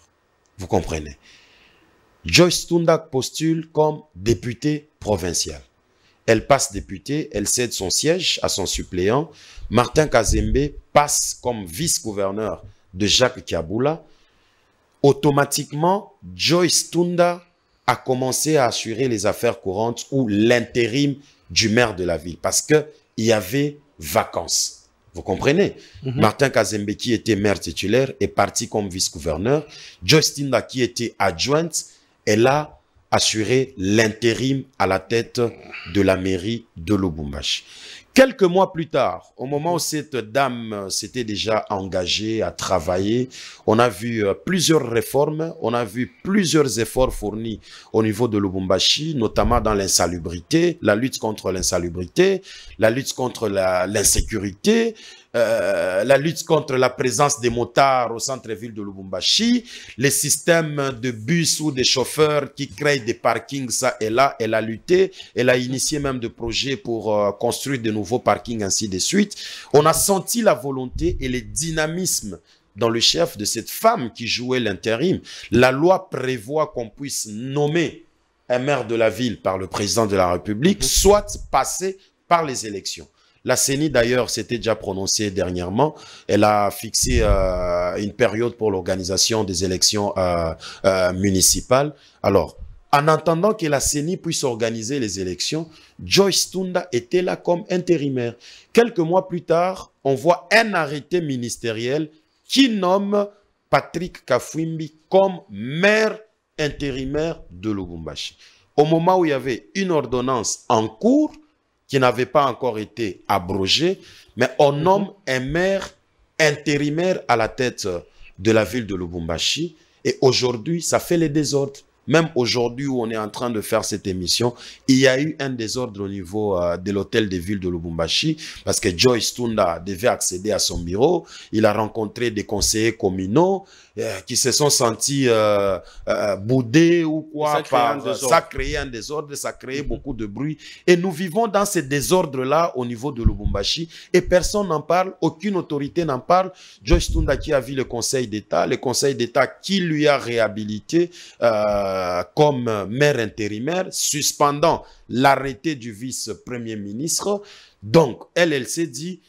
Vous comprenez. Joyce Tunda postule comme députée provinciale. Elle passe députée, elle cède son siège à son suppléant. Martin Kazembe passe comme vice-gouverneur de Jacques Kiaboula. Automatiquement, Joyce Tunda a commencé à assurer les affaires courantes ou l'intérim du maire de la ville parce qu'il y avait vacances. Vous comprenez? Martin Kazembe, qui était maire titulaire, est parti comme vice-gouverneur. Joyce Tunda, qui était adjointe, elle a assuré l'intérim à la tête de la mairie de Lubumbashi. Quelques mois plus tard, au moment où cette dame s'était déjà engagée à travailler, on a vu plusieurs réformes, on a vu plusieurs efforts fournis au niveau de Lubumbashi, notamment dans l'insalubrité, la lutte contre l'insalubrité, la lutte contre l'insécurité, la lutte contre la présence des motards au centre-ville de Lubumbashi, les systèmes de bus ou des chauffeurs qui créent des parkings, ça et là, elle a lutté, elle a initié même des projets pour construire de nouveaux parkings, ainsi de suite. On a senti la volonté et le dynamisme dans le chef de cette femme qui jouait l'intérim. La loi prévoit qu'on puisse nommer un maire de la ville par le président de la République, soit passer par les élections. La CENI, d'ailleurs, s'était déjà prononcée dernièrement. Elle a fixé une période pour l'organisation des élections municipales. Alors, en attendant que la CENI puisse organiser les élections, Joyce Tunda était là comme intérimaire. Quelques mois plus tard, on voit un arrêté ministériel qui nomme Patrick Kafwimbi comme maire intérimaire de Lubumbashi. Au moment où il y avait une ordonnance en cours, qui n'avait pas encore été abrogé, mais on nomme un maire intérimaire à la tête de la ville de Lubumbashi. Et aujourd'hui, ça fait les désordres. même aujourd'hui où on est en train de faire cette émission, il y a eu un désordre au niveau de l'hôtel de ville de Lubumbashi parce que Joyce Tunda devait accéder à son bureau. Il a rencontré des conseillers communaux qui se sont sentis boudés ou quoi. Ça a créé un désordre, ça a créé beaucoup de bruit. Et nous vivons dans ce désordre-là au niveau de Lubumbashi et personne n'en parle, aucune autorité n'en parle. Joyce Tunda qui a vu le Conseil d'État qui lui a réhabilité comme maire intérimaire, suspendant l'arrêté du vice-premier ministre. Donc, elle s'est dit,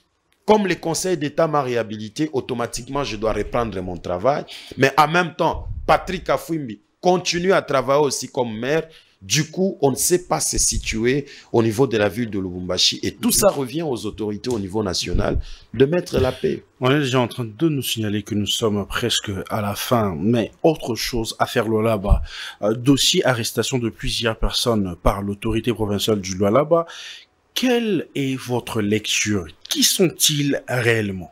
comme le Conseil d'État m'a réhabilité, automatiquement, je dois reprendre mon travail. Mais en même temps, Patrick Afouimbi continue à travailler aussi comme maire. Du coup, on ne sait pas se situer au niveau de la ville de Lubumbashi. Et tout ça revient aux autorités au niveau national de mettre la paix. On est déjà en train de nous signaler que nous sommes presque à la fin. Mais autre chose à faire Lualaba. Dossier arrestation de plusieurs personnes par l'autorité provinciale du Lualaba. Quelle est votre lecture? Qui sont-ils réellement?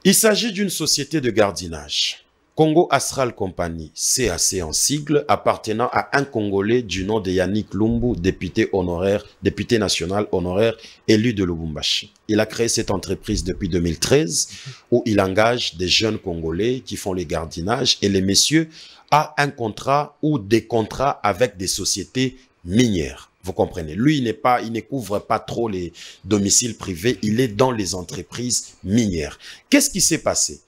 Il s'agit d'une société de gardiennage. Congo Astral Company, CAC en sigle, appartenant à un Congolais du nom de Yannick Lumbu, député national honoraire, élu de Lubumbashi. Il a créé cette entreprise depuis 2013, où il engage des jeunes Congolais qui font les gardiennages, et les messieurs ont un contrat ou des contrats avec des sociétés minières. Vous comprenez? Lui, il ne couvre pas trop les domiciles privés, il est dans les entreprises minières. Qu'est-ce qui s'est passé?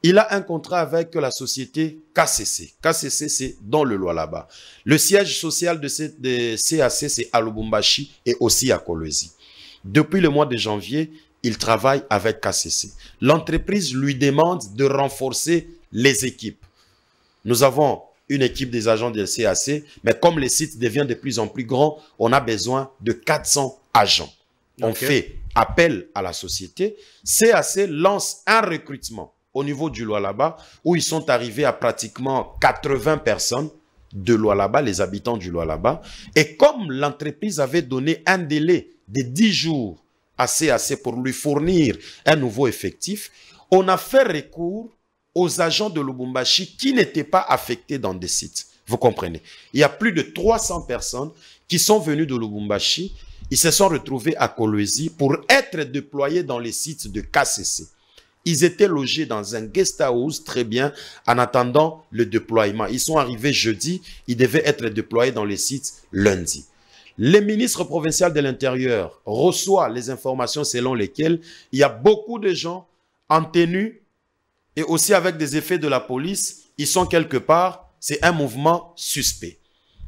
Il a un contrat avec la société KCC. KCC, c'est dans le Lualaba. Le siège social de CAC, c'est à Lubumbashi et aussi à Kolwezi. Depuis le mois de janvier, il travaille avec KCC. L'entreprise lui demande de renforcer les équipes. Nous avons une équipe des agents de CAC, mais comme les sites deviennent de plus en plus grands, on a besoin de 400 agents. On fait appel à la société. CAC lance un recrutement au niveau du Lualaba, où ils sont arrivés à pratiquement 80 personnes de Lualaba, les habitants du Lualaba. Et comme l'entreprise avait donné un délai de 10 jours à CAC pour lui fournir un nouveau effectif, on a fait recours aux agents de Lubumbashi qui n'étaient pas affectés dans des sites. Vous comprenez? Il y a plus de 300 personnes qui sont venues de Lubumbashi. Ils se sont retrouvés à Kolwezi pour être déployés dans les sites de KCC. Ils étaient logés dans un guest house, très bien, en attendant le déploiement. Ils sont arrivés jeudi, ils devaient être déployés dans les sites lundi. Le ministre provincial de l'Intérieur reçoit les informations selon lesquelles il y a beaucoup de gens en tenue et aussi avec des effets de la police. Ils sont quelque part, c'est un mouvement suspect.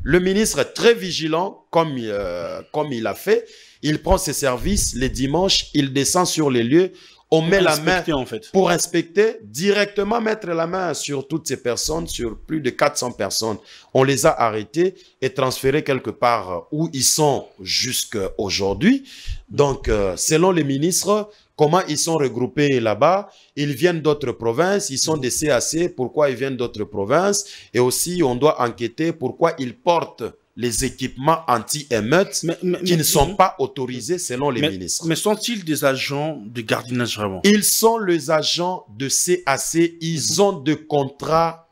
Le ministre est très vigilant, comme il a fait. Il prend ses services les dimanches, il descend sur les lieux. On met la main pour inspecter, directement mettre la main sur toutes ces personnes, sur plus de 400 personnes. On les a arrêtés et transférés quelque part où ils sont jusqu'à aujourd'hui. Donc, selon les ministres, comment ils sont regroupés là-bas? Ils viennent d'autres provinces, ils sont des CAC, pourquoi ils viennent d'autres provinces? Et aussi, on doit enquêter pourquoi ils portent les équipements anti-émeutes qui ne sont pas autorisés selon les ministres. Mais sont-ils des agents de gardiennage vraiment? Ils sont les agents de CAC, ils ont de contrats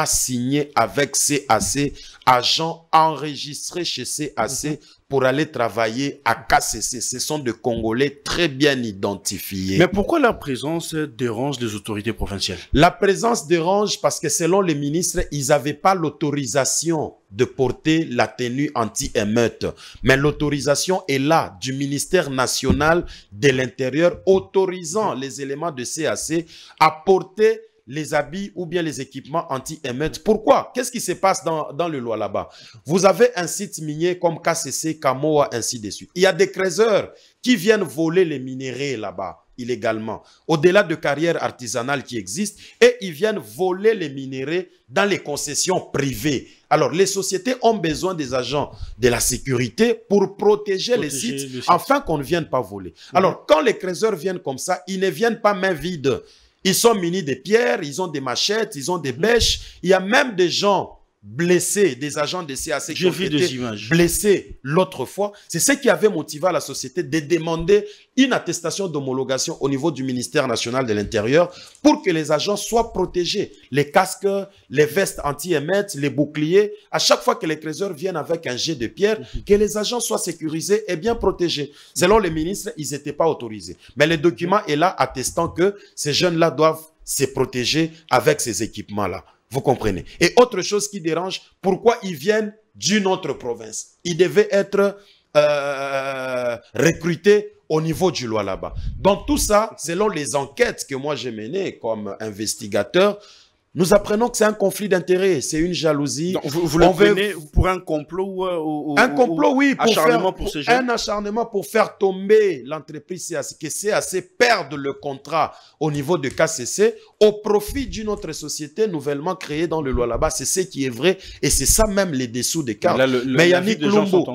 signés avec CAC, agents enregistrés chez CAC pour aller travailler à KCC. Ce sont des Congolais très bien identifiés. Mais pourquoi la présence dérange les autorités provinciales? La présence dérange parce que selon les ministres, ils n'avaient pas l'autorisation de porter la tenue anti-émeute. Mais l'autorisation est là du ministère national de l'Intérieur autorisant les éléments de CAC à porter les habits ou bien les équipements anti-émeutes. Pourquoi? Qu'est-ce qui se passe dans le Lualaba? Vous avez un site minier comme KCC, Kamoa, ainsi de suite. Il y a des creuseurs qui viennent voler les minéraux là-bas illégalement, au-delà de carrières artisanales qui existent, et ils viennent voler les minéraux dans les concessions privées. Alors, les sociétés ont besoin des agents de la sécurité pour protéger les sites afin qu'on ne vienne pas voler. Alors, quand les creuseurs viennent comme ça, ils ne viennent pas main vide. Ils sont munis de pierres, ils ont des machettes, ils ont des bêches. Il y a même des gens blessés, des agents de CAC qui ont vu été des images blessés l'autre fois. C'est ce qui avait motivé la société de demander une attestation d'homologation au niveau du ministère national de l'Intérieur pour que les agents soient protégés. Les casques, les vestes anti-émettes, les boucliers, à chaque fois que les trésors viennent avec un jet de pierre, que les agents soient sécurisés et bien protégés. Selon les ministres, ils n'étaient pas autorisés. Mais le document est là attestant que ces jeunes-là doivent se protéger avec ces équipements-là. Vous comprenez? Et autre chose qui dérange, pourquoi ils viennent d'une autre province? Ils devaient être recrutés au niveau du Lualaba. Dans tout ça, selon les enquêtes que moi j'ai menées comme investigateur, nous apprenons que c'est un conflit d'intérêts, c'est une jalousie. Donc, vous le prenez pour un complot un complot, oui, un acharnement pour faire tomber l'entreprise CAC, que CAC perde le contrat au niveau de KCC au profit d'une autre société nouvellement créée dans le Lualaba. C'est ce qui est vrai et c'est ça même les dessous des cartes. Mais Yannick Lumbo,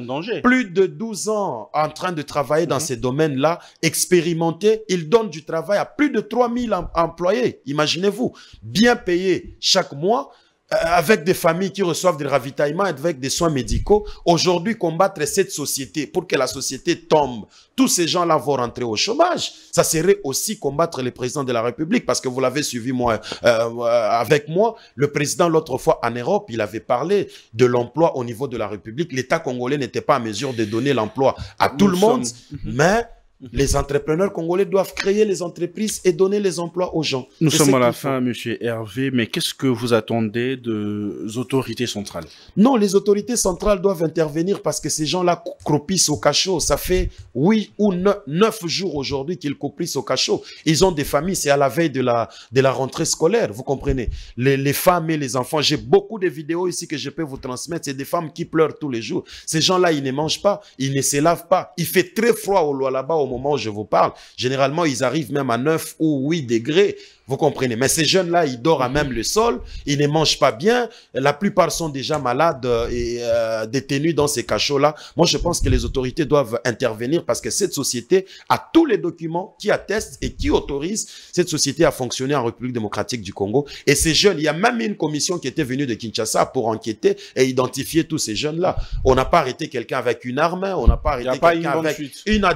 plus de 12 ans en train de travailler dans ces domaines-là, expérimenté, il donne du travail à plus de 3000 employés. Imaginez-vous, bien payé chaque mois, avec des familles qui reçoivent des ravitaillements, avec des soins médicaux. Aujourd'hui, combattre cette société pour que la société tombe, tous ces gens-là vont rentrer au chômage. Ça serait aussi combattre le président de la République, parce que vous l'avez suivi moi, avec moi. Le président, l'autre fois en Europe, il avait parlé de l'emploi au niveau de la République. L'État congolais n'était pas en mesure de donner l'emploi à tout le monde, mais les entrepreneurs congolais doivent créer les entreprises et donner les emplois aux gens. Nous sommes à la fin, monsieur Hervé, mais qu'est-ce que vous attendez des autorités centrales? Non, les autorités centrales doivent intervenir parce que ces gens-là croupissent au cachot. Ça fait 8 ou 9 jours aujourd'hui qu'ils croupissent au cachot. Ils ont des familles, c'est à la veille de la rentrée scolaire, vous comprenez. Les femmes et les enfants, j'ai beaucoup de vidéos ici que je peux vous transmettre. C'est des femmes qui pleurent tous les jours. Ces gens-là, ils ne mangent pas, ils ne se lavent pas. Il fait très froid au Lualaba au moment où je vous parle. Généralement, ils arrivent même à 9 ou 8 degrés. Vous comprenez? Mais ces jeunes-là, ils dorment à même le sol, ils ne mangent pas bien, la plupart sont déjà malades et détenus dans ces cachots-là. Moi, je pense que les autorités doivent intervenir parce que cette société a tous les documents qui attestent et qui autorisent cette société à fonctionner en République démocratique du Congo. Et ces jeunes, il y a même une commission qui était venue de Kinshasa pour enquêter et identifier tous ces jeunes-là. On n'a pas arrêté quelqu'un avec une arme, on n'a pas arrêté quelqu'un avec une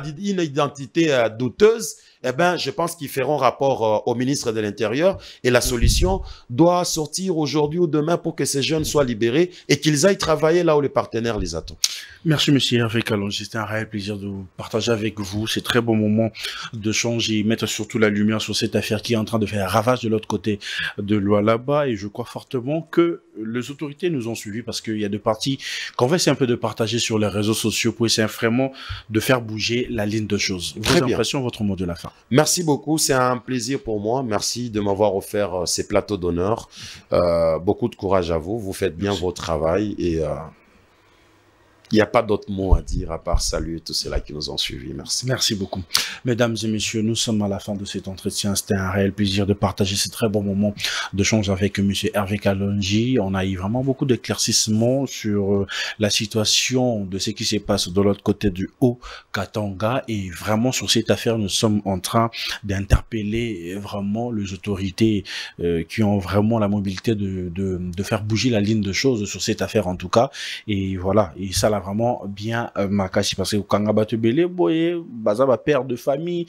identité douteuse. Eh bien, je pense qu'ils feront rapport au ministre de l'Intérieur et la solution doit sortir aujourd'hui ou demain pour que ces jeunes soient libérés et qu'ils aillent travailler là où les partenaires les attendent. Merci, monsieur Hervé Kalonji. C'était un réel plaisir de partager avec vous ces très bons moments de changer et mettre surtout la lumière sur cette affaire qui est en train de faire ravage de l'autre côté de Lualaba. Et je crois fortement que les autorités nous ont suivis parce qu'il y a deux parties qu'on va essayer un peu de partager sur les réseaux sociaux pour essayer vraiment de faire bouger la ligne de choses. Vos impressions, votre mot de la fin. Merci beaucoup, c'est un plaisir pour moi. Merci de m'avoir offert ces plateaux d'honneur. Beaucoup de courage à vous, vous faites bien votre travail et il n'y a pas d'autre mot à dire à part saluer tous ceux-là qui nous ont suivis. Merci. Merci beaucoup. Mesdames et messieurs, nous sommes à la fin de cet entretien. C'était un réel plaisir de partager ces très bons moments d'échange avec monsieur Hervé Kalonji. On a eu vraiment beaucoup d'éclaircissements sur la situation de ce qui se passe de l'autre côté du Haut-Katanga. Et vraiment, sur cette affaire, nous sommes en train d'interpeller vraiment les autorités qui ont vraiment la mobilité de faire bouger la ligne de choses sur cette affaire en tout cas. Et voilà, et ça l'a vraiment bien makashi parce que quand Batebele boye bazaba père de famille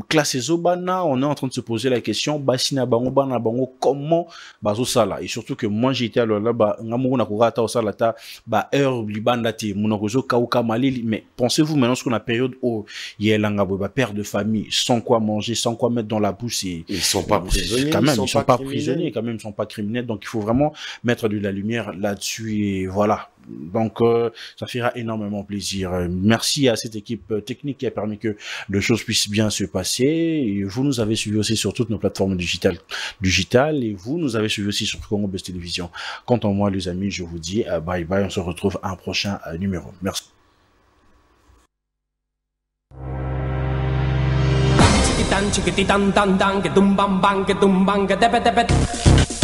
classe Zobana, on est en train de se poser la question basina bango bana bango comment bazo sala et surtout que moi j'étais alors là ba ngamu na kurata osala ta ba heure libanda ti munokozo kauka malili. Mais pensez-vous maintenant sur la période où yelanga ba père de famille sans quoi manger, sans quoi mettre dans la bouche, et ils sont pas prisonniers quand même, ils sont pas prisonniers quand même, ils sont pas criminels, donc il faut vraiment mettre de la lumière là-dessus et voilà. Donc, ça fera énormément plaisir. Merci à cette équipe technique qui a permis que les choses puissent bien se passer. Et vous nous avez suivis aussi sur toutes nos plateformes digitales. Et vous nous avez suivis aussi sur Congo Buzz Télévision. Quant à moi, les amis, je vous dis bye bye. On se retrouve à un prochain numéro. Merci. Chiquitan, chiquititan, tan, tan, que tumban, ban, que tumban, que tepe, tepe.